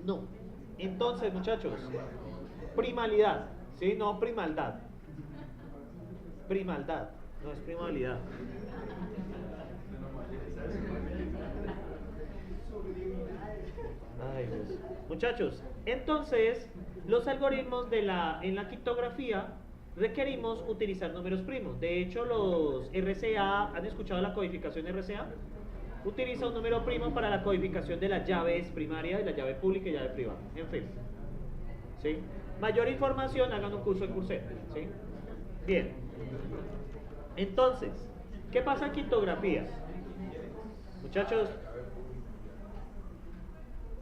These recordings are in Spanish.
No. Entonces, muchachos, primalidad, ¿sí? No primaldad. Primaldad, no es primalidad. Ay, Dios. Muchachos, entonces, los algoritmos en la criptografía requerimos utilizar números primos. De hecho, los RCA, ¿han escuchado la codificación RCA? Utiliza un número primo para la codificación de las llaves primarias, la llave pública y llave privada. En fin. ¿Sí? Mayor información, hagan un curso en Coursera. ¿Sí? Bien. Entonces, ¿qué pasa en criptografía? Muchachos,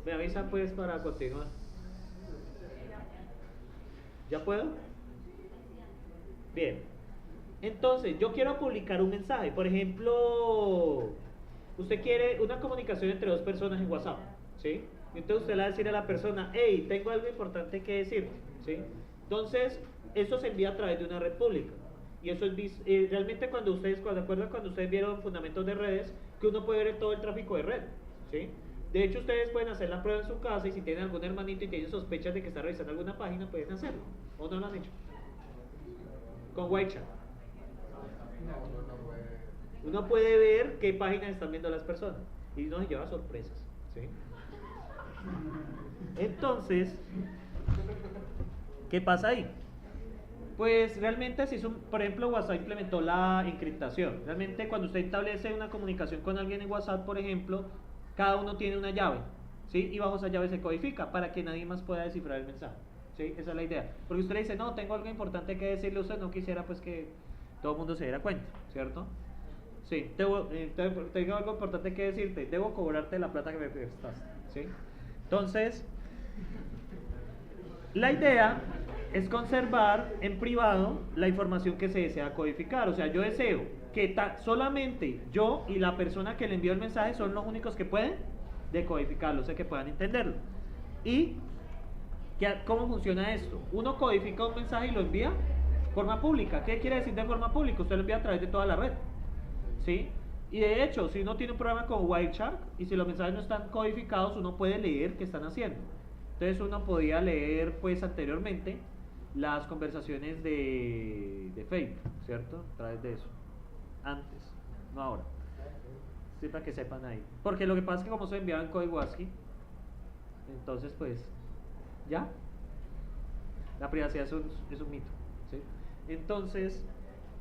me avisan pues para continuar. ¿Ya puedo? Bien. Entonces, yo quiero publicar un mensaje. Por ejemplo, usted quiere una comunicación entre dos personas en WhatsApp, ¿sí? Entonces usted le va a decir a la persona, hey, tengo algo importante que decirte, ¿sí? Entonces, eso se envía a través de una red pública. Y eso es realmente cuando ustedes, cuando ustedes vieron fundamentos de redes, que uno puede ver todo el tráfico de red, ¿sí? De hecho, ustedes pueden hacer la prueba en su casa y si tienen algún hermanito y tienen sospechas de que está revisando alguna página, pueden hacerlo. ¿O no lo han hecho? Con Whitechat. Uno puede ver qué páginas están viendo las personas y uno se lleva sorpresas, ¿sí? Entonces, ¿qué pasa ahí? Pues realmente si por ejemplo WhatsApp implementó la encriptación. Realmente cuando usted establece una comunicación con alguien en WhatsApp, por ejemplo, cada uno tiene una llave, ¿sí? Y bajo esa llave se codifica para que nadie más pueda descifrar el mensaje, ¿sí? Esa es la idea. Porque usted le dice, no, tengo algo importante que decirle, usted no quisiera pues que todo el mundo se diera cuenta, ¿cierto? Sí, tengo algo importante que decirte, debo cobrarte la plata que me prestaste, ¿sí? Entonces, la idea es conservar en privado la información que se desea codificar. O sea, yo deseo que solamente yo y la persona que le envió el mensaje son los únicos que pueden decodificarlo, o sea, que puedan entenderlo. ¿Y cómo funciona esto? Uno codifica un mensaje y lo envía de forma pública. ¿Qué quiere decir de forma pública? Usted lo envía a través de toda la red, ¿sí? Y de hecho, si uno tiene un programa con Wireshark y si los mensajes no están codificados, uno puede leer qué están haciendo. Entonces uno podía leer pues anteriormente las conversaciones de Facebook, ¿cierto? A través de eso. Antes, no ahora. Sí, para que sepan ahí. Porque lo que pasa es que como se enviaba en código ASCII, entonces pues, ¿ya? La privacidad es un mito, ¿sí? Entonces,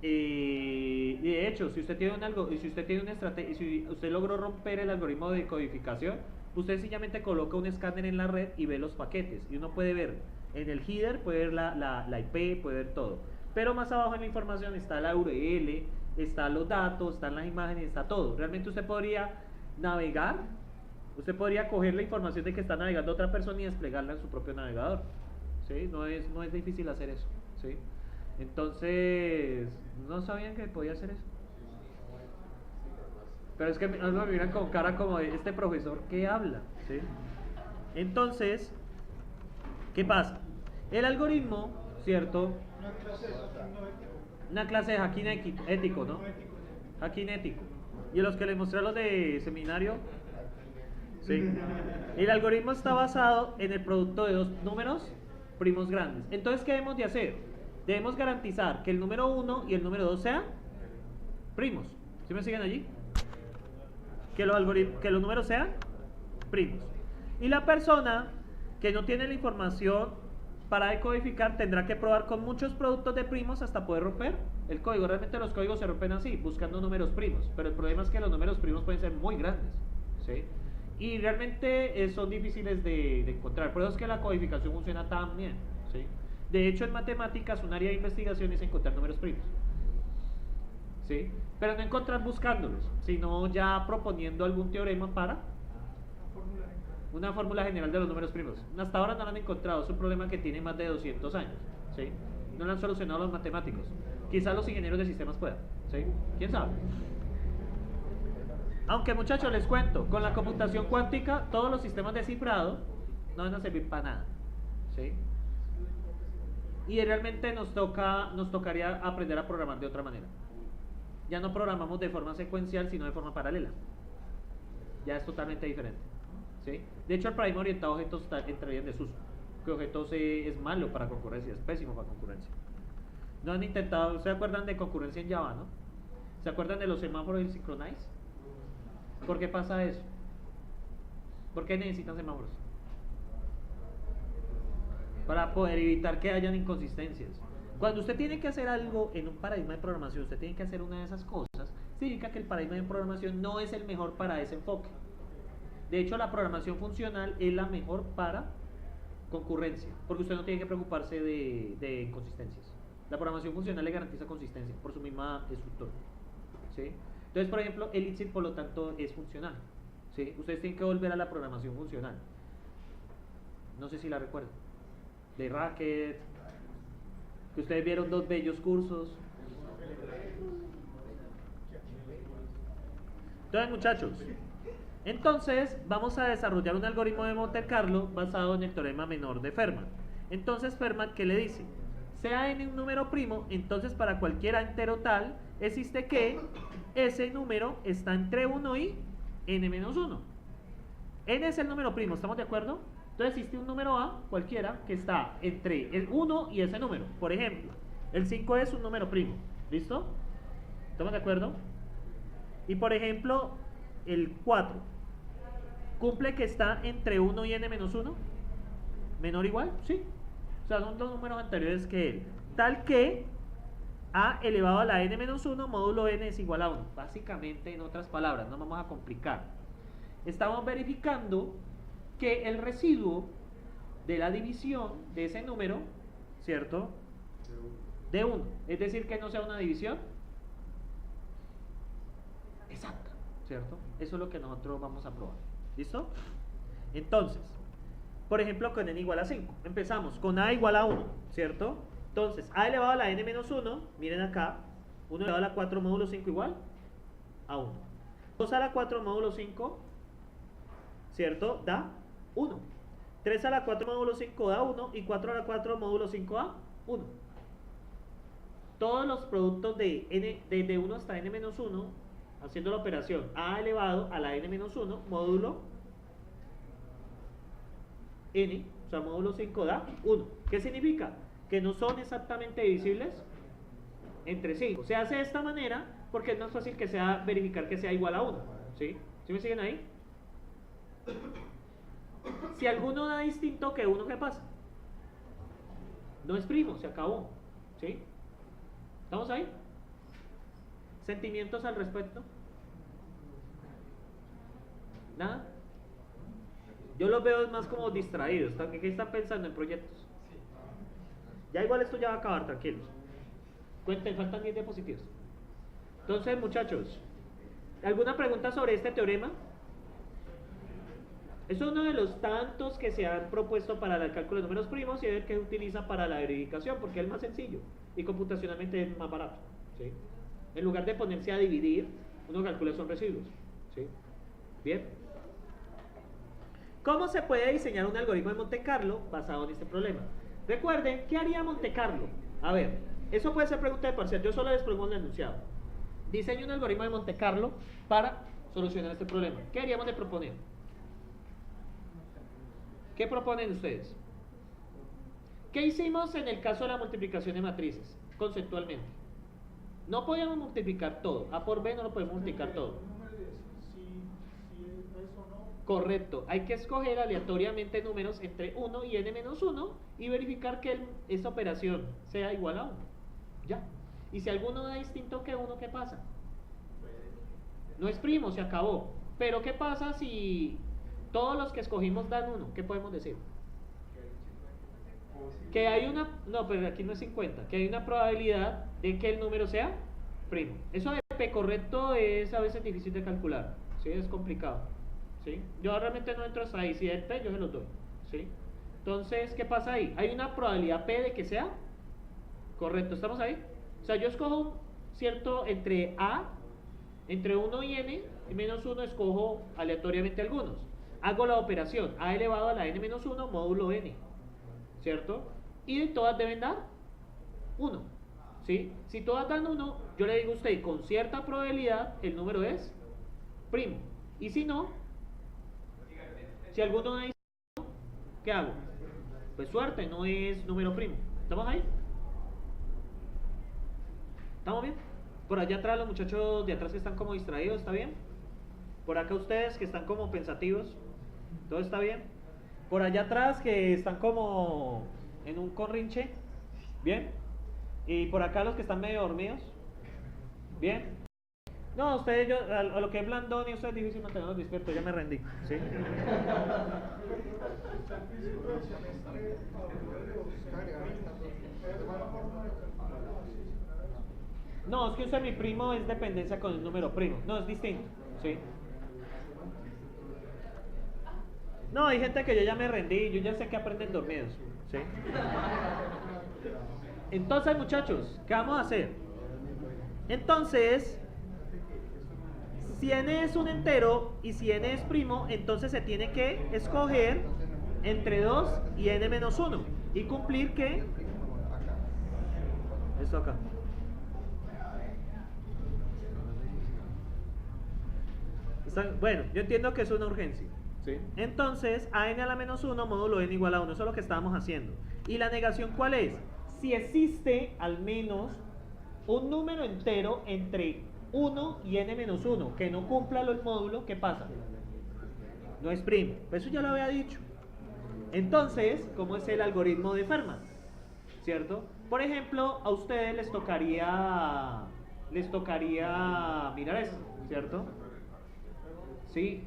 y de hecho, si usted tiene una estrategia, si usted logró romper el algoritmo de codificación, usted sencillamente coloca un escáner en la red y ve los paquetes. Y uno puede ver en el header, puede ver la IP, puede ver todo. Pero más abajo en la información está la URL, están los datos, están las imágenes, está todo. Realmente usted podría navegar, usted podría coger la información de que está navegando otra persona y desplegarla en su propio navegador, ¿sí? No es difícil hacer eso, ¿sí? Entonces, ¿no sabían que podía hacer eso? Pero es que me miran con cara como de este profesor que habla, ¿sí? Entonces, ¿qué pasa? El algoritmo, ¿cierto? Una clase de hacking ético, ¿no? Hacking ético. Y los que les mostré a los de seminario, sí. El algoritmo está basado en el producto de dos números primos grandes. Entonces, ¿qué debemos de hacer? Debemos garantizar que el número 1 y el número 2 sean primos. ¿Sí me siguen allí? Que los números sean primos. Y la persona que no tiene la información para decodificar tendrá que probar con muchos productos de primos hasta poder romper el código. Realmente los códigos se rompen así, buscando números primos. Pero el problema es que los números primos pueden ser muy grandes, ¿sí? Y realmente son difíciles de encontrar. Por eso es que la codificación funciona tan bien, ¿sí? De hecho, en matemáticas, un área de investigación es encontrar números primos, ¿sí? Pero no encontrar buscándolos, sino ya proponiendo algún teorema para una fórmula general de los números primos. Hasta ahora no lo han encontrado, es un problema que tiene más de 200 años, ¿sí? No lo han solucionado los matemáticos. Quizás los ingenieros de sistemas puedan, ¿sí? ¿Quién sabe? Aunque muchachos, les cuento, con la computación cuántica, todos los sistemas de cifrado no van a servir para nada, ¿sí? Y realmente nos tocaría aprender a programar de otra manera. Ya no programamos de forma secuencial, sino de forma paralela. Ya es totalmente diferente, ¿sí? De hecho, el paradigma orientado a objetos entraría en desuso. Que objetos es malo para concurrencia, es pésimo para concurrencia. No han intentado, ¿se acuerdan de concurrencia en Java, no? ¿Se acuerdan de los semáforos y el synchronize? ¿Por qué pasa eso? ¿Por qué necesitan semáforos? Para poder evitar que hayan inconsistencias. Cuando usted tiene que hacer algo en un paradigma de programación, usted tiene que hacer una de esas cosas, significa que el paradigma de programación no es el mejor para ese enfoque. De hecho, la programación funcional es la mejor para concurrencia, porque usted no tiene que preocuparse de inconsistencias. La programación funcional le garantiza consistencia por su misma estructura, ¿sí? Entonces, por ejemplo, Elixir, por lo tanto, es funcional, ¿sí? Ustedes tienen que volver a la programación funcional. No sé si la recuerdan. De Racket, que ustedes vieron dos bellos cursos. Entonces, muchachos, entonces vamos a desarrollar un algoritmo de Monte Carlo basado en el teorema menor de Fermat. Entonces, Fermat, ¿qué le dice? Sea n un número primo, entonces para cualquier entero tal, existe que ese número está entre 1 y n menos 1. N es el número primo, ¿estamos de acuerdo? Entonces existe un número A, cualquiera, que está entre el 1 y ese número. Por ejemplo, el 5 es un número primo, ¿listo? ¿Estamos de acuerdo? Y por ejemplo, el 4, ¿cumple que está entre 1 y n menos 1? ¿Menor o igual? Sí. O sea, son los números anteriores que él. Tal que a elevado a la n menos 1 módulo n es igual a 1. Básicamente, en otras palabras, no vamos a complicar. Estamos verificando que el residuo de la división de ese número, ¿cierto? De 1. Es decir, que no sea una división exacta, ¿cierto? Eso es lo que nosotros vamos a probar. ¿Listo? Entonces, por ejemplo, con n igual a 5. Empezamos con a igual a 1, ¿cierto? Entonces, a elevado a la n menos 1, miren acá, 1 elevado a la 4 módulo 5 igual a 1. 2 a la 4 módulo 5, ¿cierto? Da 1. 3 a la 4 módulo 5 da 1 y 4 a la 4 módulo 5 da 1. Todos los productos de n, desde 1 hasta n menos 1, haciendo la operación a elevado a la n menos 1 módulo n, o sea, módulo 5 da 1. ¿Qué significa? Que no son exactamente divisibles entre sí. Se hace de esta manera porque es más fácil que sea verificar que sea igual a 1. ¿Sí? ¿Sí me siguen ahí? Si alguno da distinto que 1, ¿qué pasa? No es primo, se acabó. ¿Sí? ¿Estamos ahí? ¿Sentimientos al respecto? ¿Nada? Yo los veo más como distraídos. ¿Qué están pensando en proyectos? Ya igual esto ya va a acabar, tranquilos. Cuenten, faltan 10 diapositivas. Entonces, muchachos, ¿alguna pregunta sobre este teorema? Es uno de los tantos que se han propuesto para el cálculo de números primos y es el que se utiliza para la verificación porque es más sencillo y computacionalmente es más barato, ¿sí? En lugar de ponerse a dividir, uno calcula son residuos, ¿sí? Bien. ¿Cómo se puede diseñar un algoritmo de Monte Carlo basado en este problema? Recuerden, ¿qué haría Monte Carlo? A ver, eso puede ser pregunta de parcial, yo solo les propongo el enunciado. Diseño un algoritmo de Monte Carlo para solucionar este problema. ¿Qué haríamos de proponer? ¿Qué proponen ustedes? ¿Qué hicimos en el caso de la multiplicación de matrices? Conceptualmente. No podíamos multiplicar todo. A por B no lo podemos multiplicar todo. Correcto. Hay que escoger aleatoriamente números entre 1 y n menos 1 y verificar que esta operación sea igual a 1. Ya. Y si alguno da distinto que 1, ¿qué pasa? No es primo, se acabó. Pero ¿qué pasa si todos los que escogimos dan 1? ¿Qué podemos decir? Que hay una... No, pero aquí no es 50. Que hay una probabilidad de que el número sea primo. Eso de P correcto es a veces difícil de calcular. ¿Sí? Es complicado. ¿Sí? Yo realmente no entro hasta ahí. Si es P, yo se los doy. ¿Sí? Entonces, ¿qué pasa ahí? Hay una probabilidad P de que sea correcto. ¿Estamos ahí? O sea, yo escojo un cierto entre A, entre 1 y n, y menos 1 escojo aleatoriamente algunos. Hago la operación a elevado a la n menos 1 módulo n, ¿cierto? Y todas deben dar 1, ¿sí? Si todas dan 1, yo le digo a usted, con cierta probabilidad, el número es primo. Y si no, Si alguno no dice, ¿qué hago? Pues suerte, no es número primo. ¿Estamos ahí? ¿Estamos bien? Por allá atrás los muchachos de atrás que están como distraídos, ¿está bien? Por acá ustedes que están como pensativos, ¿todo está bien? Por allá atrás que están como en un corrinche, ¿bien? Y por acá los que están medio dormidos, ¿bien? No, ustedes, yo, a lo que es Blandón y ustedes difícil mantenerlos despiertos, ya me rendí, ¿sí? No, es que un semiprimo es dependencia con el número primo, no, es distinto, ¿sí? No, hay gente que yo ya me rendí, yo ya sé que aprenden dormidos, ¿sí? Entonces, muchachos, ¿qué vamos a hacer? Entonces, si n es un entero y si n es primo, entonces se tiene que escoger entre 2 y n menos 1 y cumplir que esto acá. Bueno, yo entiendo que es una urgencia. Sí. Entonces, a n a la menos 1 módulo n igual a 1, eso es lo que estábamos haciendo. ¿Y la negación cuál es? Si existe al menos un número entero entre 1 y n menos 1 que no cumpla el módulo, ¿qué pasa? No es primo. Eso ya lo había dicho. Entonces, ¿cómo es el algoritmo de Fermat? ¿Cierto? Por ejemplo, a ustedes les tocaría mirar esto, ¿cierto? ¿Sí?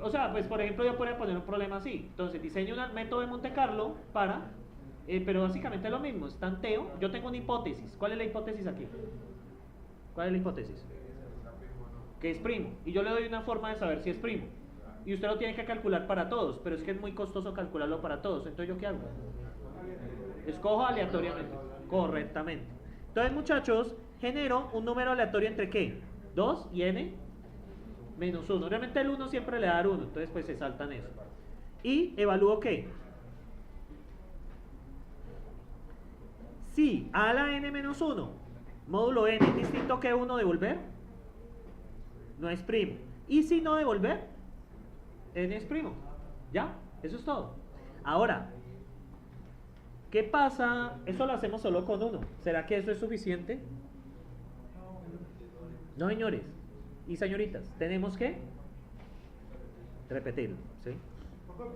O sea, pues por ejemplo yo podría poner un problema así. Entonces diseño un método de Monte Carlo para, pero básicamente es lo mismo, es tanteo. Yo tengo una hipótesis. ¿Cuál es la hipótesis aquí? ¿Cuál es la hipótesis? Que es primo. Y yo le doy una forma de saber si es primo. Y usted lo tiene que calcular para todos, pero es que es muy costoso calcularlo para todos. Entonces ¿yo qué hago? Escojo aleatoriamente. Correctamente. Entonces, muchachos, genero un número aleatorio entre ¿qué? 2 y n menos 1. Realmente el 1 siempre le da 1, entonces pues se saltan eso. Y evalúo ¿qué? Si a la n menos 1, módulo n es distinto que 1 devolver, no es primo. Y si no devolver, n es primo. ¿Ya? Eso es todo. Ahora, ¿qué pasa? Eso lo hacemos solo con 1. ¿Será que eso es suficiente? No, señores y señoritas, tenemos que repetirlo, ¿sí? Pero ¿con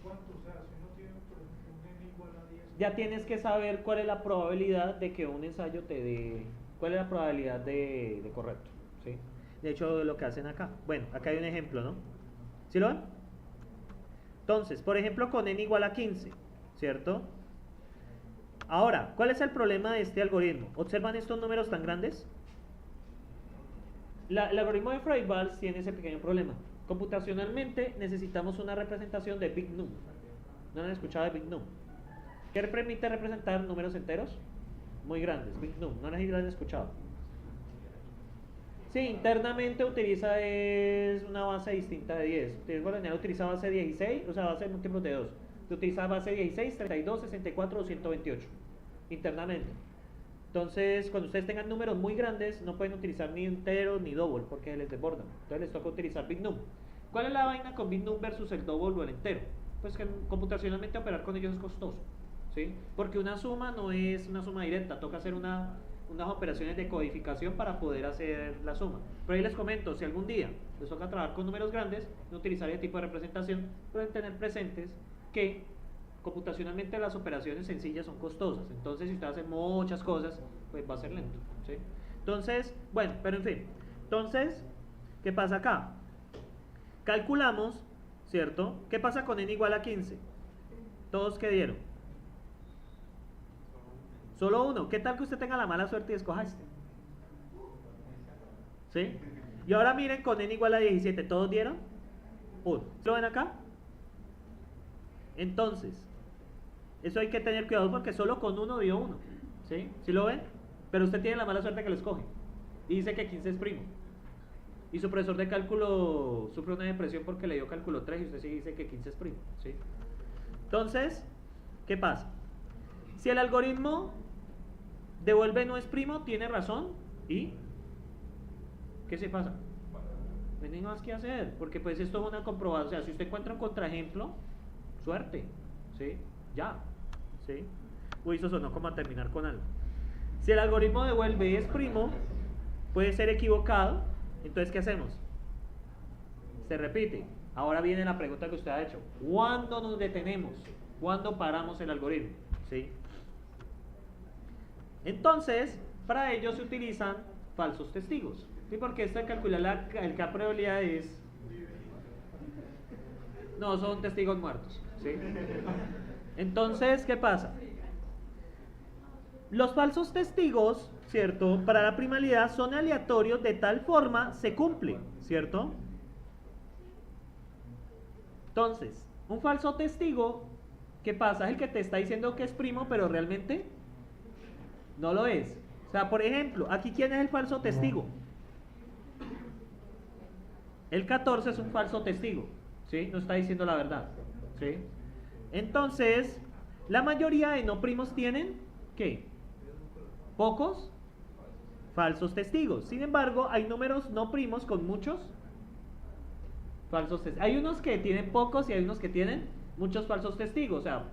cuánto? O sea, si uno tiene, por ejemplo, un n igual a 10... Ya tienes que saber cuál es la probabilidad de que un ensayo te dé, cuál es la probabilidad de correcto, ¿sí? De hecho, lo que hacen acá. Bueno, acá hay un ejemplo, ¿no? ¿Sí lo ven? Entonces, por ejemplo, con n igual a 15, ¿cierto? Ahora, ¿cuál es el problema de este algoritmo? ¿Observan estos números tan grandes? El algoritmo de Freivalds tiene ese pequeño problema. Computacionalmente necesitamos una representación de Big Num. ¿No han escuchado de Big Num? ¿Qué permite representar números enteros? Muy grandes, Big Num. ¿No han escuchado? Sí, internamente utiliza es una base distinta de 10. Utiliza base 16, o sea, base de múltiplos de 2. Utiliza base 16, 32, 64 o 128 internamente. Entonces, cuando ustedes tengan números muy grandes, no pueden utilizar ni entero ni double porque les desbordan. Entonces les toca utilizar Big Num. ¿Cuál es la vaina con Big Num versus el double o el entero? Pues que computacionalmente operar con ellos es costoso, ¿sí? Porque una suma no es una suma directa, toca hacer unas operaciones de codificación para poder hacer la suma. Pero ahí les comento, si algún día les toca trabajar con números grandes, no utilizar ese tipo de representación, pueden tener presentes que computacionalmente las operaciones sencillas son costosas. Entonces, si usted hace muchas cosas, pues va a ser lento, ¿sí? Entonces, bueno, pero en fin. Entonces, ¿qué pasa acá? Calculamos, ¿cierto? ¿Qué pasa con n igual a 15? ¿Todos qué dieron? Solo uno. ¿Qué tal que usted tenga la mala suerte y escoja este? ¿Sí? Y ahora miren con n igual a 17. ¿Todos dieron? 1. ¿Lo ven acá? Entonces, eso hay que tener cuidado porque solo con uno dio 1. ¿Sí? ¿Sí lo ven? Pero usted tiene la mala suerte que lo escoge. Y dice que 15 es primo. Y su profesor de cálculo sufre una depresión porque le dio cálculo 3 y usted sí dice que 15 es primo, ¿sí? Entonces, ¿qué pasa? Si el algoritmo devuelve no es primo, tiene razón. ¿Y qué se pasa? no hay nada más que hacer, porque pues esto es una comprobada, o sea, si usted encuentra un contraejemplo, suerte, ¿sí? Ya, ¿sí? Uy, eso sonó como a terminar con algo. Si el algoritmo devuelve es primo, puede ser equivocado, entonces ¿qué hacemos? Se repite. Ahora viene la pregunta que usted ha hecho. ¿Cuándo nos detenemos? ¿Cuándo paramos el algoritmo? ¿Sí? Entonces, para ello se utilizan falsos testigos. ¿Sí? Porque esta calcular el K probabilidad es... No, son testigos muertos. ¿Sí? Entonces, ¿qué pasa? Los falsos testigos, ¿cierto? Para la primalidad son aleatorios de tal forma se cumple, ¿cierto? Entonces, un falso testigo, ¿qué pasa? Es el que te está diciendo que es primo, pero realmente no lo es. O sea, por ejemplo, aquí ¿quién es el falso testigo? El 14 es un falso testigo, ¿sí? No está diciendo la verdad, ¿sí? Entonces, la mayoría de no primos tienen, ¿qué? Pocos falsos testigos. Sin embargo, hay números no primos con muchos falsos testigos. Hay unos que tienen pocos y hay unos que tienen muchos falsos testigos. O sea,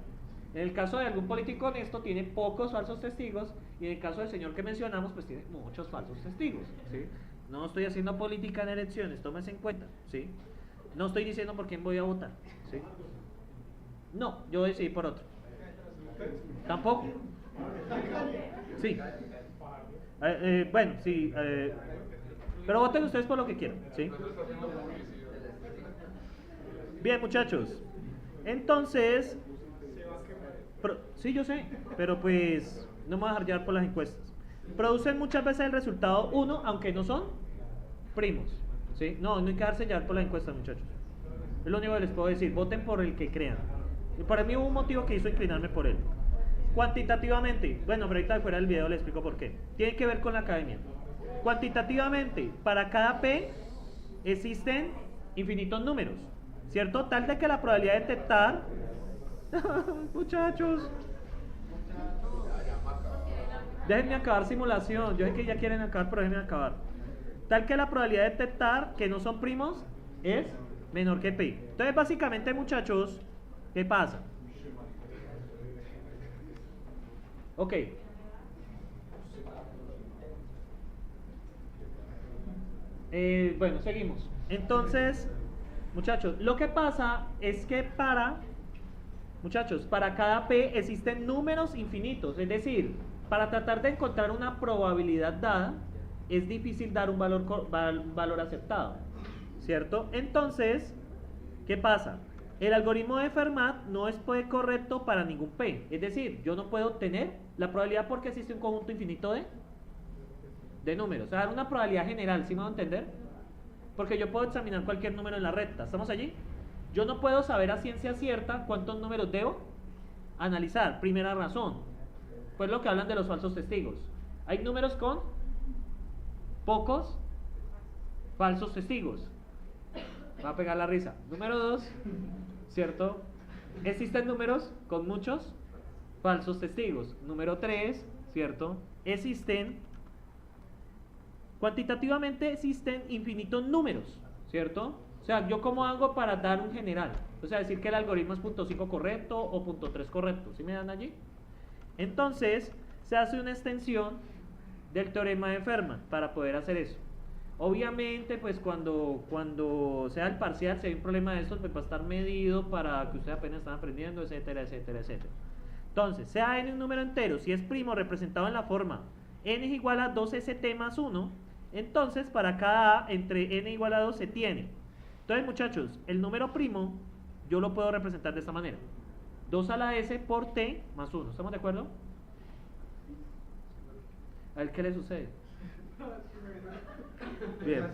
en el caso de algún político honesto tiene pocos falsos testigos y en el caso del señor que mencionamos pues tiene muchos falsos testigos, ¿sí? No estoy haciendo política en elecciones, tómese en cuenta, ¿sí? No estoy diciendo por quién voy a votar, ¿sí? No, yo decidí por otro. Tampoco. Sí. Bueno, sí. Pero voten ustedes por lo que quieran, ¿sí? Bien, muchachos. Entonces, sí, yo sé, pero pues no me voy a dejar llevar por las encuestas. Producen muchas veces el resultado 1, aunque no son primos, ¿sí? No hay que dejarse llevar por las encuestas, muchachos. Es lo único que les puedo decir. Voten por el que crean. Y para mí hubo un motivo que hizo inclinarme por él. Cuantitativamente, bueno, pero ahorita fuera del video le explico por qué. Tiene que ver con la academia. Cuantitativamente, para cada P existen infinitos números, ¿cierto? Tal de que la probabilidad de detectar... Muchachos, déjenme acabar simulación. Yo sé que ya quieren acabar, pero déjenme acabar. Tal que la probabilidad de detectar que no son primos es menor que P. Entonces, básicamente, muchachos, ¿qué pasa? Ok. Bueno, seguimos. Entonces, muchachos, lo que pasa es que para cada P existen números infinitos. Es decir, para tratar de encontrar una probabilidad dada, es difícil dar un valor aceptado, ¿cierto? Entonces, ¿qué pasa? El algoritmo de Fermat no es correcto para ningún P. Es decir, yo no puedo obtener la probabilidad porque existe un conjunto infinito de números. O sea, dar una probabilidad general, ¿sí me van a entender? Porque yo puedo examinar cualquier número en la recta. ¿Estamos allí? Yo no puedo saber a ciencia cierta cuántos números debo analizar. Primera razón. Pues lo que hablan de los falsos testigos. Hay números con pocos falsos testigos. Va a pegar la risa. Número 2, ¿cierto? Existen números con muchos falsos testigos. Número 3, ¿cierto? Cuantitativamente existen infinitos números, ¿cierto? O sea, ¿yo cómo hago para dar un general? O sea, decir que el algoritmo es .5 correcto o .3 correcto. ¿Sí me dan allí? Entonces, se hace una extensión del teorema de Fermat para poder hacer eso. Obviamente, pues cuando sea el parcial, si hay un problema de estos, pues va a estar medido para que ustedes apenas están aprendiendo, etcétera, etcétera, etcétera. Entonces, sea n un número entero, si es primo representado en la forma n es igual a 2st más 1, entonces para cada a entre n igual a 2 se tiene. Entonces, muchachos, el número primo yo lo puedo representar de esta manera. 2 a la s por t más 1. ¿Estamos de acuerdo? A ver qué le sucede. Bien.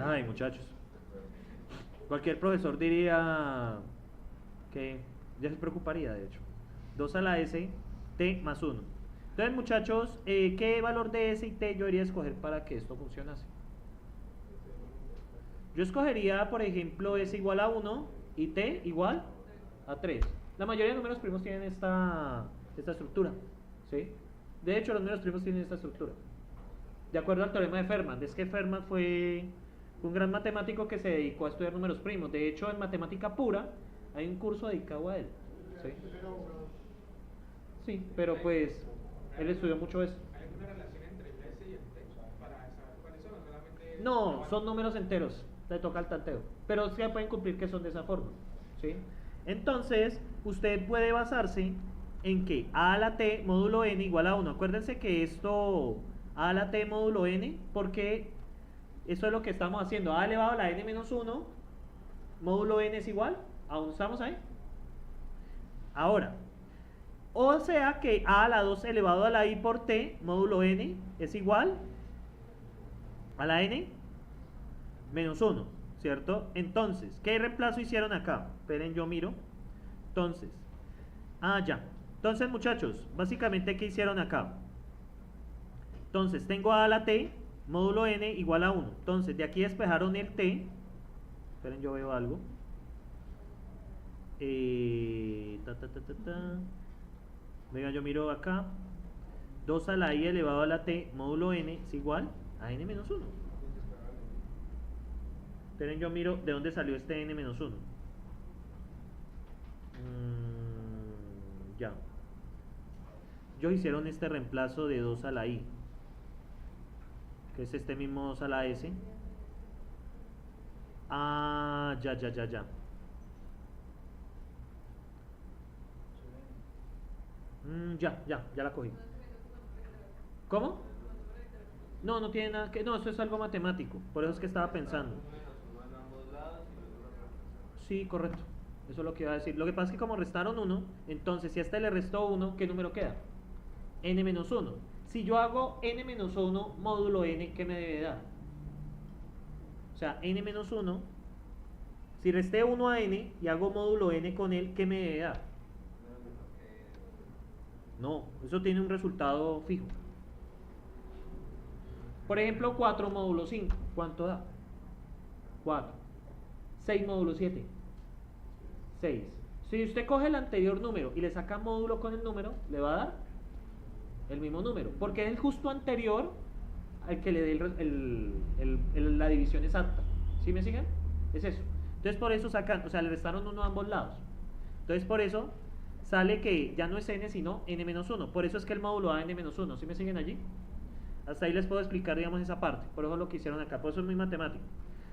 Ay, muchachos. Cualquier profesor diría que ya se preocuparía, de hecho. 2 a la s, t más 1. Entonces, muchachos, ¿qué valor de s y t yo debería escoger para que esto funcionase? Yo escogería, por ejemplo, s igual a 1 y t igual a 3. La mayoría de números primos tienen esta estructura, ¿sí? De hecho, los números primos tienen esta estructura. De acuerdo al teorema de Fermat, es que Fermat fue un gran matemático que se dedicó a estudiar números primos. De hecho, en matemática pura hay un curso dedicado a él. ¿Sí? Sí, pero pues él estudió mucho eso. ¿Hay alguna relación entre el S y el T para saber cuáles son? Solamente No, son números enteros, le toca el tanteo. Pero sí pueden cumplir que son de esa forma. ¿Sí? Entonces, usted puede basarse en que a a la t módulo n igual a 1. Acuérdense que esto a la t módulo n, porque eso es lo que estamos haciendo. A elevado a la n menos 1 módulo n es igual a 1. ¿Estamos ahí? Ahora, o sea que a la 2 elevado a la i por t módulo n es igual a la n menos 1, ¿cierto? Entonces, ¿qué reemplazo hicieron acá? Esperen, yo miro. Entonces, ya. Entonces, muchachos, básicamente, ¿qué hicieron acá? Entonces, tengo a la t módulo n igual a 1. Entonces, de aquí despejaron el t. Esperen, yo veo algo. Venga, yo miro acá. 2 a la i elevado a la t módulo n es igual a n menos 1. Esperen, yo miro de dónde salió este n menos 1. Ya. Ellos hicieron este reemplazo de 2 a la i, que es este mismo 2 a la s. Ya. Ya la cogí. ¿Cómo? No, no tiene nada que... No, eso es algo matemático. Por eso es que estaba pensando. Sí, correcto. Eso es lo que iba a decir. Lo que pasa es que como restaron 1, entonces si a este le restó 1, ¿qué número queda? N menos 1. Si yo hago n menos 1 módulo n, ¿qué me debe dar? O sea, n menos 1. Si resté 1 a n y hago módulo n con él, ¿qué me debe dar? No, eso tiene un resultado fijo. Por ejemplo, 4 módulo 5. ¿Cuánto da? 4. 6 módulo 7. 6. Si usted coge el anterior número y le saca módulo con el número, le va a dar el mismo número. Porque es el justo anterior al que le dé la división exacta. ¿Sí me siguen? Es eso. Entonces por eso sacan, o sea, le restaron 1 a ambos lados. Entonces por eso sale que ya no es n sino n menos 1. Por eso es que el módulo da n menos 1. ¿Sí me siguen allí? Hasta ahí les puedo explicar, digamos, esa parte. Por eso es lo que hicieron acá. Por eso es muy matemático.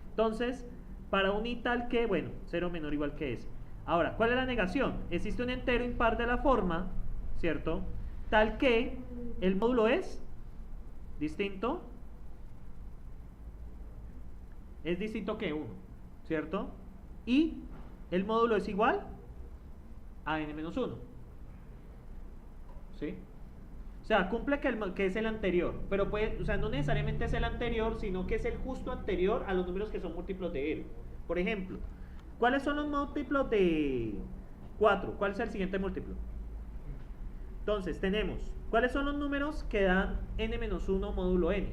Entonces, para un i tal que, bueno, 0 menor o igual que s. Ahora, ¿cuál es la negación? Existe un entero impar de la forma, ¿cierto? Tal que el módulo es distinto. Es distinto que 1, ¿cierto? Y el módulo es igual a n menos 1. ¿Sí? O sea, cumple que es el anterior, pero puede, o sea, no necesariamente es el anterior, sino que es el justo anterior a los números que son múltiplos de él. Por ejemplo, ¿cuáles son los múltiplos de 4? ¿Cuál es el siguiente múltiplo? Entonces, tenemos, ¿cuáles son los números que dan n menos 1 módulo n?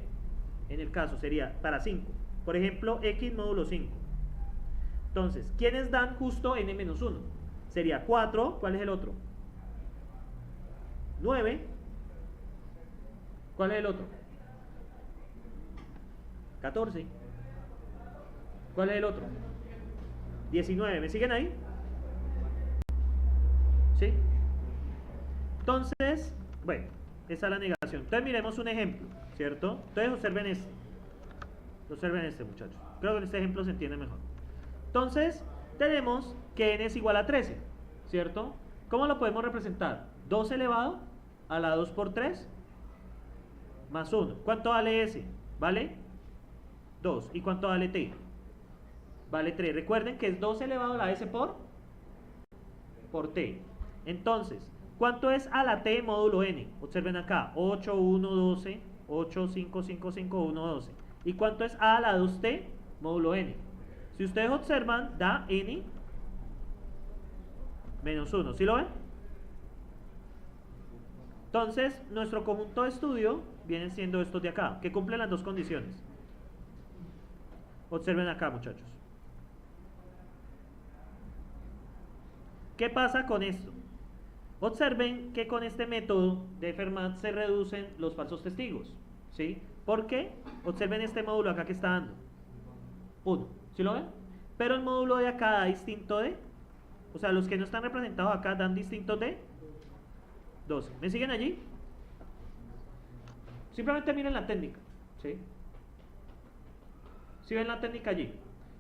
En el caso sería para 5. Por ejemplo, x módulo 5. Entonces, ¿quiénes dan justo n menos 1? Sería 4, ¿cuál es el otro? 9. ¿Cuál es el otro? 14. ¿Cuál es el otro? 19. ¿Me siguen ahí? ¿Sí? Entonces, bueno, esa es la negación. Entonces miremos un ejemplo, ¿cierto? Entonces observen este. Observen este, muchachos. Creo que en este ejemplo se entiende mejor. Entonces, tenemos que n es igual a 13, ¿cierto? ¿Cómo lo podemos representar? 2 elevado a la 2 por 3 más 1. ¿Cuánto vale s? ¿Vale? 2. ¿Y cuánto vale t? Vale 3. Recuerden que es 2 elevado a la s por t. Entonces, ¿cuánto es a la t módulo n? Observen acá. 8, 1, 12. 8, 5, 5, 5, 1, 12. ¿Y cuánto es a la 2t módulo n? Si ustedes observan, da n menos 1. ¿Sí lo ven? Entonces, nuestro conjunto de estudio vienen siendo estos de acá, que cumplen las dos condiciones. Observen acá, muchachos. ¿Qué pasa con esto? Observen que con este método de Fermat se reducen los falsos testigos, ¿sí? ¿Por qué? Observen este módulo acá que está dando. 1, ¿sí lo ven? Pero el módulo de acá da distinto de, o sea, los que no están representados acá dan distinto de 12. ¿Me siguen allí? Simplemente miren la técnica, ¿sí? ¿Sí ven la técnica allí?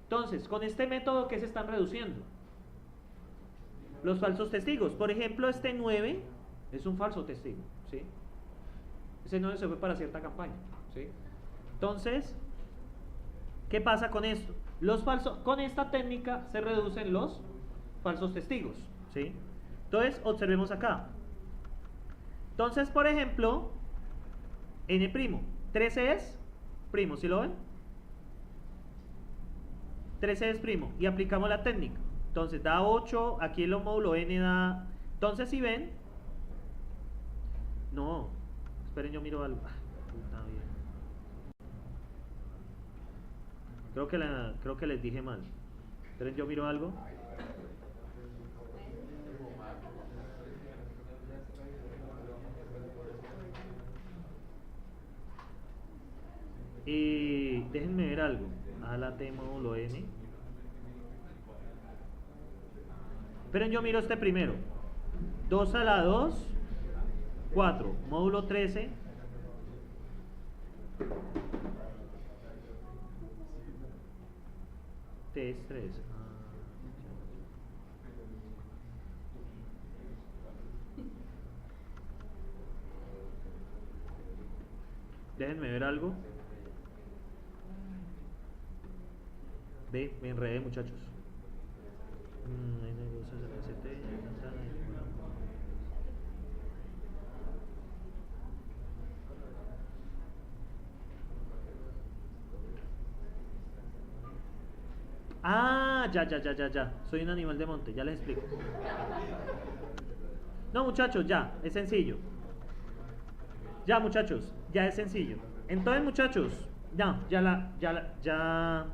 Entonces, con este método, ¿qué se están reduciendo? Los falsos testigos. Por ejemplo, este 9 es un falso testigo, ¿sí? Ese 9 se fue para cierta campaña, ¿sí? Entonces, ¿qué pasa con esto? Con esta técnica se reducen los falsos testigos, ¿sí? Entonces, observemos acá. Entonces, por ejemplo, n', 13 es primo, ¿sí lo ven? 13 es primo, y aplicamos la técnica. Entonces da 8, aquí el módulo n da... Entonces si ven... No, esperen, yo miro algo. Puta vida. Creo que les dije mal. Esperen, yo miro algo. Y déjenme ver algo. A la t módulo n. Esperen, yo miro este primero. 2 a la 2, 4. Módulo 13. T es 3. Déjenme ver algo. Ve, me enredé, muchachos. Ah, ya. Soy un animal de monte, ya les explico. No, muchachos, ya, es sencillo. Ya, muchachos, ya es sencillo. Entonces, muchachos, ya.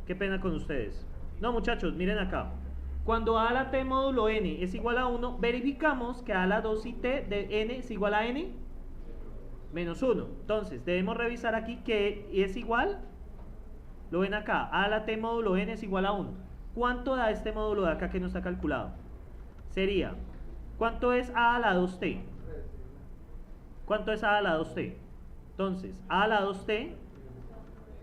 Qué pena con ustedes. No, muchachos, miren acá. Cuando a la t módulo n es igual a 1, verificamos que a la 2 y t de n es igual a n menos 1. Entonces, debemos revisar aquí que es igual. Lo ven acá, a la t módulo n es igual a 1. ¿Cuánto da este módulo de acá que no está calculado? Sería, ¿cuánto es a la 2t? ¿Cuánto es a la 2t? Entonces, a la 2t,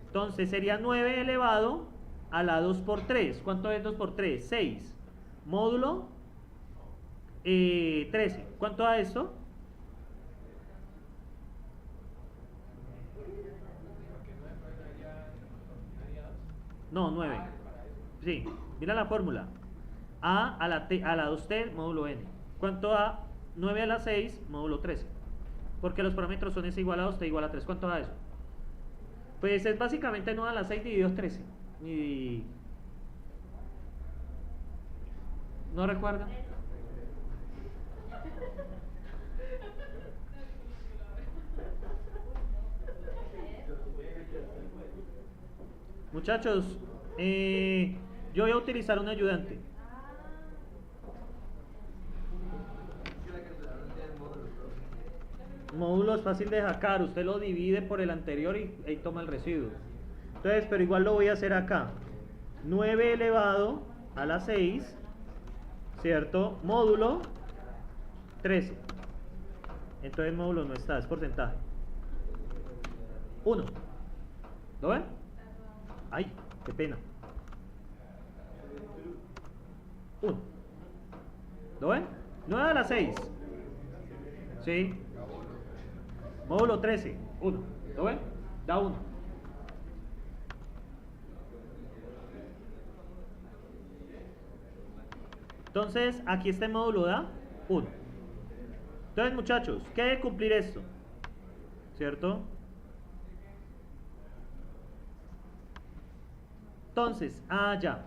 entonces sería 9 elevado a la 2 por 3. ¿Cuánto es 2 por 3? 6. Módulo 13. ¿Cuánto da esto? No, 9. Sí, mira la fórmula. A la 2t, módulo n. ¿Cuánto da 9 a la 6, módulo 13? Porque los parámetros son s igual a 2, t igual a 3. ¿Cuánto da eso? Pues es básicamente 9 a la 6 dividido 13. Y... ¿no recuerdan? Muchachos, yo voy a utilizar un ayudante. Módulo es fácil de sacar, usted lo divide por el anterior y ahí toma el residuo. Entonces, pero igual lo voy a hacer acá. 9 elevado a la 6, ¿cierto? Módulo 13. Entonces módulo no está, es porcentaje. 1. ¿Lo ven? Ay, qué pena. 1. ¿Lo ven? 9 a la 6. ¿Sí? Módulo 13. 1. ¿Lo ven? Da 1. Entonces, aquí este módulo da 1. Entonces, muchachos, ¿qué debe cumplir esto? ¿Cierto? Entonces, ya.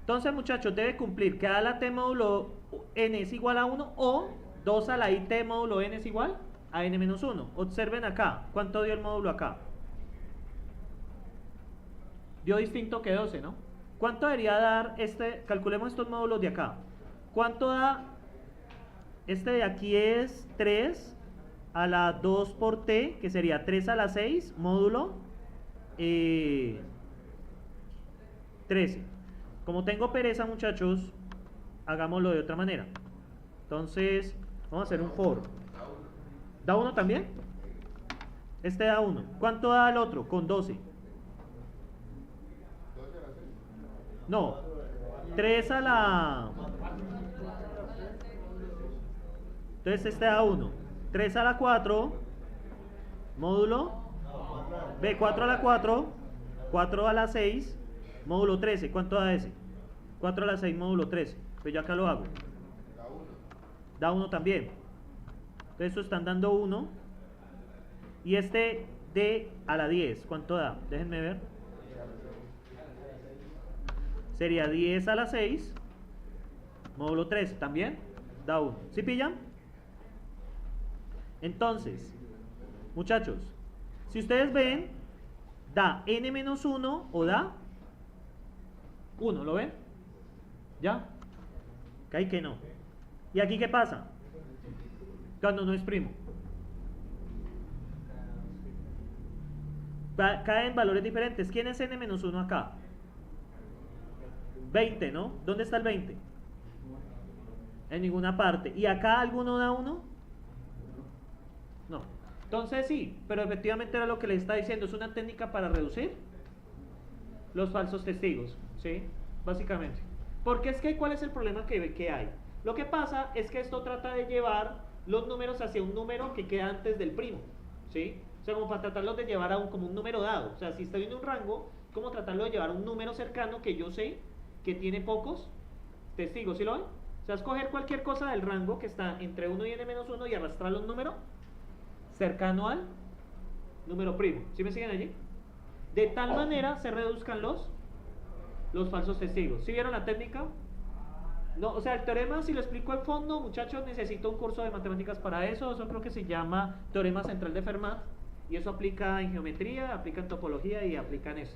Entonces, muchachos, debe cumplir que a la t módulo n es igual a 1 o 2 a la i t módulo n es igual a n menos 1. Observen acá. ¿Cuánto dio el módulo acá? Dio distinto que 12, ¿no? ¿Cuánto debería dar este? Calculemos estos módulos de acá. ¿Cuánto da? Este de aquí es 3 a la 2 por t, que sería 3 a la 6, módulo 13. Como tengo pereza, muchachos, hagámoslo de otra manera. Entonces, vamos a hacer un for. ¿Da 1 también? Este da 1. ¿Cuánto da el otro? Con 12. No. 3 a la... Entonces este da 1. 3 a la 4. Módulo. B, 4 a la 4. 4 a la 6. Módulo 13. ¿Cuánto da ese? 4 a la 6, módulo 13. Pues yo acá lo hago. Da 1 también. Entonces estos están dando 1. Y este D a la 10. ¿Cuánto da? Déjenme ver. Sería 10 a la 6. Módulo 13. ¿También? Da 1. ¿Sí pillan? Entonces, muchachos, si ustedes ven, da n-1 o da 1. ¿Lo ven? ¿Ya? Acá hay que no. ¿Y aquí qué pasa? Cuando no es primo. Caen valores diferentes. ¿Quién es n-1 acá? 20, ¿no? ¿Dónde está el 20? En ninguna parte. ¿Y acá alguno da 1? No. Entonces sí, pero efectivamente era lo que le está diciendo. Es una técnica para reducir los falsos testigos. ¿Sí? Básicamente. Porque es que, ¿cuál es el problema que hay? Lo que pasa es que esto trata de llevar los números hacia un número que queda antes del primo. ¿Sí? O sea, como para tratarlos de llevar a como un número dado. O sea, si estoy en un rango, como tratarlo de llevar a un número cercano que yo sé que tiene pocos testigos. ¿Sí lo ven? O sea, escoger cualquier cosa del rango que está entre 1 y n-1 y arrastrarlo a un número cercano al número primo. ¿Sí me siguen allí? De tal manera se reduzcan los falsos testigos. ¿Sí vieron la técnica? No, o sea, el teorema, si lo explico al fondo, muchachos, necesito un curso de matemáticas para eso. Eso creo que se llama teorema central de Fermat. Y eso aplica en geometría, aplica en topología y aplica en eso.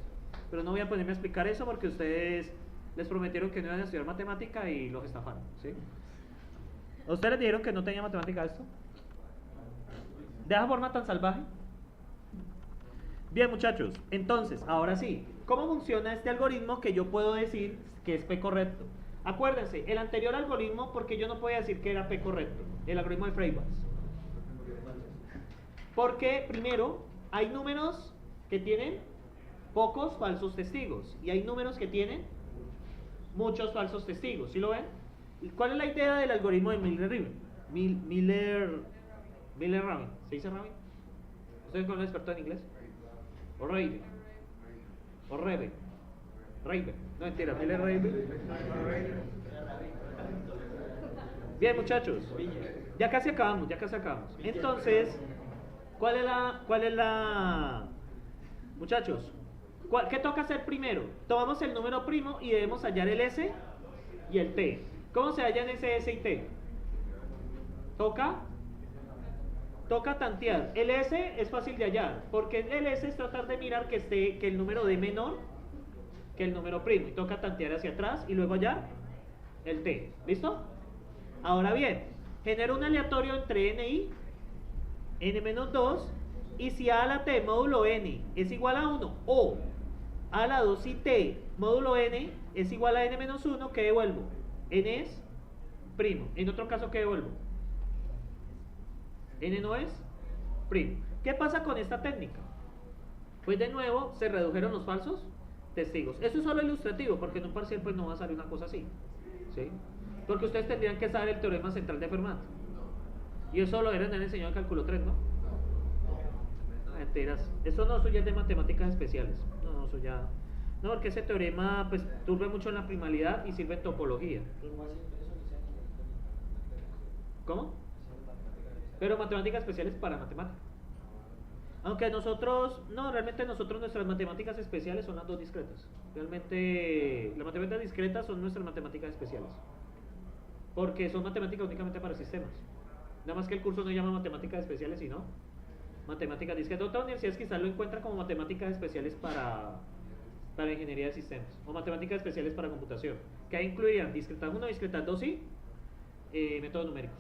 Pero no voy a ponerme a explicar eso porque ustedes les prometieron que no iban a estudiar matemática y los estafaron, ¿sí? ¿Ustedes les dijeron que no tenía matemática esto? ¿De esa forma tan salvaje? Bien, muchachos, entonces, ahora sí, ¿cómo funciona este algoritmo que yo puedo decir que es P correcto? Acuérdense, el anterior algoritmo, porque yo no podía decir que era P correcto, el algoritmo de Freitas. Porque, primero, hay números que tienen pocos falsos testigos y hay números que tienen muchos falsos testigos. ¿Sí lo ven? ¿Cuál es la idea del algoritmo de Miller-Rabin? Miller-Rabin. ¿Se dice Rabin? ¿Ustedes son expertos en inglés? ¿O Rabin? ¿O Rabin? Rabin. No, mentira, Miller-Rabin. Bien, muchachos. Ya casi acabamos, ya casi acabamos. Entonces, ¿cuál es la... Muchachos, ¿qué toca hacer primero? Tomamos el número primo y debemos hallar el S y el T. ¿Cómo se hallan ese S y T? Toca tantear. El S es fácil de hallar, porque el S es tratar de mirar que el número D menor que el número primo. Y toca tantear hacia atrás y luego hallar el T. ¿Listo? Ahora bien, genero un aleatorio entre N y N-2, y si A a la T módulo N es igual a 1 o A a la 2 y T módulo N es igual a N-1, ¿qué devuelvo? N es primo. En otro caso, ¿qué devuelvo? N no es primo. ¿Qué pasa con esta técnica? Pues de nuevo se redujeron los falsos testigos. Eso es solo ilustrativo, porque en un parcial pues no va a salir una cosa así, ¿sí? Porque ustedes tendrían que saber el teorema central de Fermat. Y eso lo eran en el enseñado en cálculo 3, ¿no? Mentiras. Eso no, eso ya es de matemáticas especiales. No, eso ya... No, porque ese teorema pues turbe mucho en la primalidad y sirve en topología. ¿Cómo? Pero matemáticas especiales para matemáticas. Aunque nosotros, no, realmente nosotros nuestras matemáticas especiales son las dos discretas. Realmente las matemáticas discretas son nuestras matemáticas especiales. Porque son matemáticas únicamente para sistemas. Nada más que el curso no llama matemáticas especiales, sino matemáticas discretas. Otras universidades quizás lo encuentran como matemáticas especiales para ingeniería de sistemas. O matemáticas especiales para computación. Que ahí incluirían discretas 1, discretas 2 y métodos numéricos.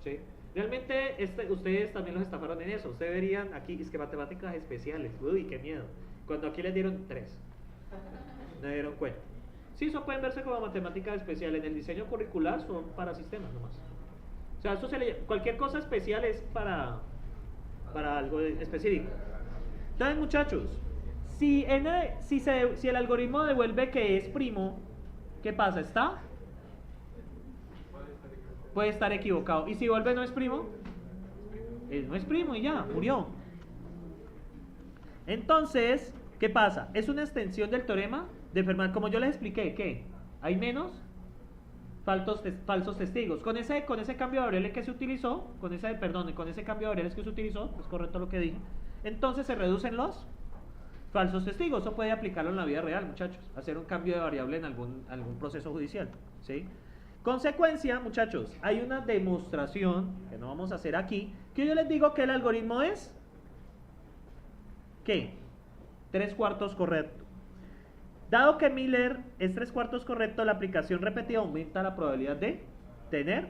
¿Sí? Realmente ustedes también los estafaron en eso. Ustedes verían aquí, es que matemáticas especiales. Uy, qué miedo. Cuando aquí les dieron 3. No dieron cuenta. Sí, eso pueden verse como matemáticas especiales. En el diseño curricular son para sistemas nomás. O sea, eso cualquier cosa especial es para algo específico. Entonces, muchachos, si el algoritmo devuelve que es primo, ¿qué pasa? ¿Está? Puede estar equivocado. ¿Y si vuelve no es primo? No es primo y ya, murió. Entonces, ¿qué pasa? Es una extensión del teorema de Fermat. Como yo les expliqué, ¿qué? Hay menos falsos testigos. Con ese cambio de variables que se utilizó, con ese cambio de variables que se utilizó, es correcto lo que dije, entonces se reducen los falsos testigos. Eso puede aplicarlo en la vida real, muchachos. Hacer un cambio de variable en algún proceso judicial, ¿sí? Consecuencia, muchachos, hay una demostración que no vamos a hacer aquí, que yo les digo que el algoritmo es ¿qué? 3/4 correcto. Dado que Miller es 3/4 correcto, la aplicación repetida aumenta la probabilidad de tener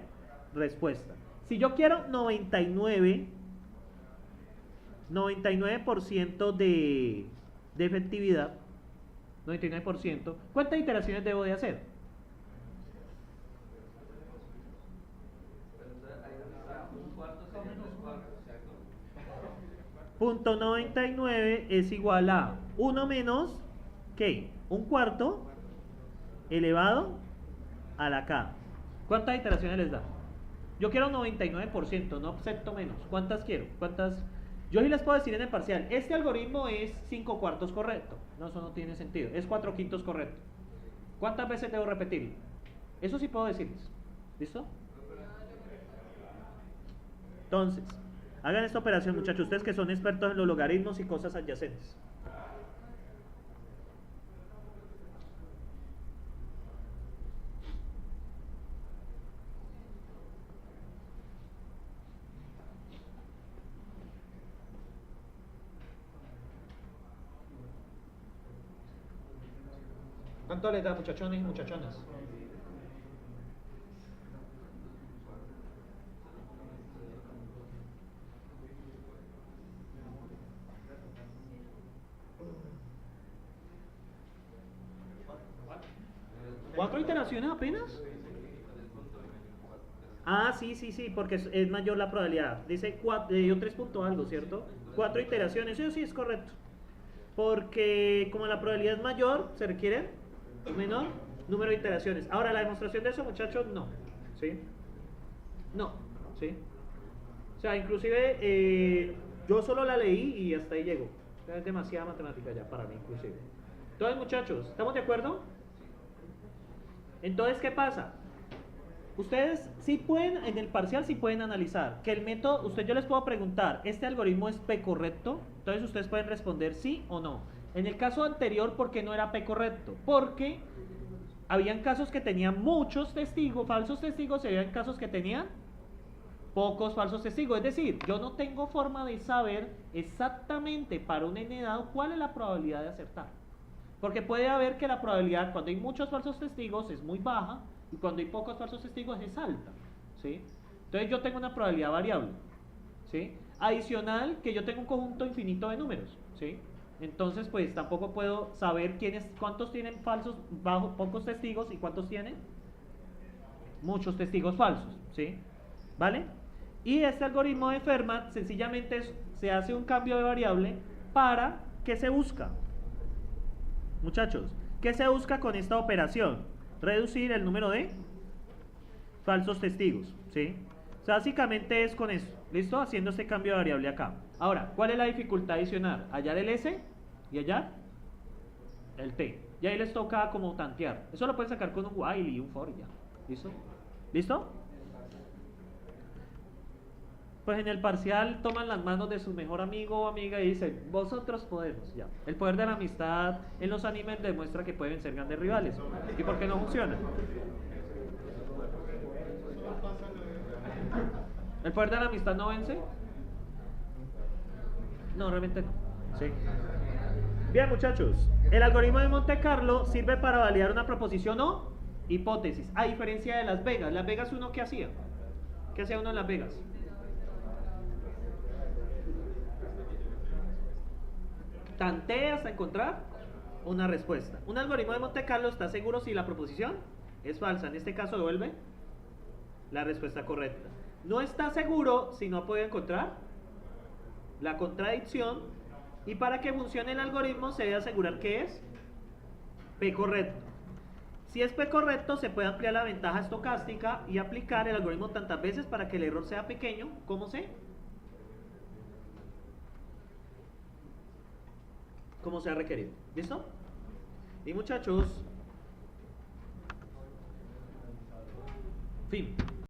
respuesta. Si yo quiero 99% de efectividad, 99%, ¿cuántas iteraciones debo de hacer? .99 es igual a 1 menos, ¿qué? 1/4 elevado a la K. ¿Cuántas iteraciones les da? Yo quiero 99%, no acepto menos. ¿Cuántas quiero? Yo sí les puedo decir en el parcial, este algoritmo es 5/4 correcto. No, eso no tiene sentido. Es 4/5 correcto. ¿Cuántas veces debo repetirlo? Eso sí puedo decirles. ¿Listo? Entonces, hagan esta operación, muchachos, ustedes que son expertos en los logaritmos y cosas adyacentes. ¿Cuánto les da, muchachones y muchachonas? ¿4 iteraciones apenas? Ah, sí, porque es mayor la probabilidad. Dice 3 punto algo, ¿cierto? 4 iteraciones, eso sí es correcto. Porque como la probabilidad es mayor, se requiere menor número de iteraciones. Ahora, la demostración de eso, muchachos, no. ¿Sí? No, ¿sí? O sea, inclusive yo solo la leí y hasta ahí llego. Es demasiada matemática ya para mí, inclusive. Entonces, muchachos, ¿estamos de acuerdo? Entonces, ¿qué pasa? Ustedes sí pueden, en el parcial sí pueden analizar que el método, yo les puedo preguntar, ¿este algoritmo es P correcto? Entonces ustedes pueden responder sí o no. En el caso anterior, ¿por qué no era P correcto? Porque habían casos que tenían muchos testigos, falsos testigos, y habían casos que tenían pocos falsos testigos. Es decir, yo no tengo forma de saber exactamente para un n dado cuál es la probabilidad de acertar. Porque puede haber que la probabilidad cuando hay muchos falsos testigos es muy baja y cuando hay pocos falsos testigos es alta, ¿sí? Entonces yo tengo una probabilidad variable, ¿sí? Adicional que yo tengo un conjunto infinito de números, ¿sí? Entonces pues tampoco puedo saber cuántos tienen pocos testigos y cuántos tienen muchos testigos falsos, ¿sí? ¿Vale? Y este algoritmo de Fermat sencillamente se hace un cambio de variable para ¿qué se busca? Muchachos, ¿qué se busca con esta operación? Reducir el número de falsos testigos, ¿sí? O sea, básicamente es con eso, ¿listo? Haciendo este cambio de variable acá. Ahora, ¿cuál es la dificultad adicional? Hallar el S y hallar el T. Y ahí les toca como tantear. Eso lo pueden sacar con un while y un for ya. ¿Listo? ¿Listo? Pues en el parcial toman las manos de su mejor amigo o amiga y dicen, vosotros podemos, ya. El poder de la amistad en los animes demuestra que pueden ser grandes rivales. ¿Y por qué no funciona? ¿El poder de la amistad no vence? No, realmente no. Sí. Bien, muchachos. El algoritmo de Monte Carlo sirve para validar una proposición o Hipótesis. A diferencia de Las Vegas. Las Vegas, ¿uno qué hacía? ¿Qué hacía uno en Las Vegas? Tantea hasta encontrar una respuesta. Un algoritmo de Monte Carlo está seguro si la proposición es falsa. En este caso devuelve la respuesta correcta. No está seguro si no puede encontrar la contradicción. Y para que funcione el algoritmo se debe asegurar que es P correcto. Si es P correcto, se puede ampliar la ventaja estocástica y aplicar el algoritmo tantas veces para que el error sea pequeño como sea requerido. ¿Listo? Y muchachos, fin.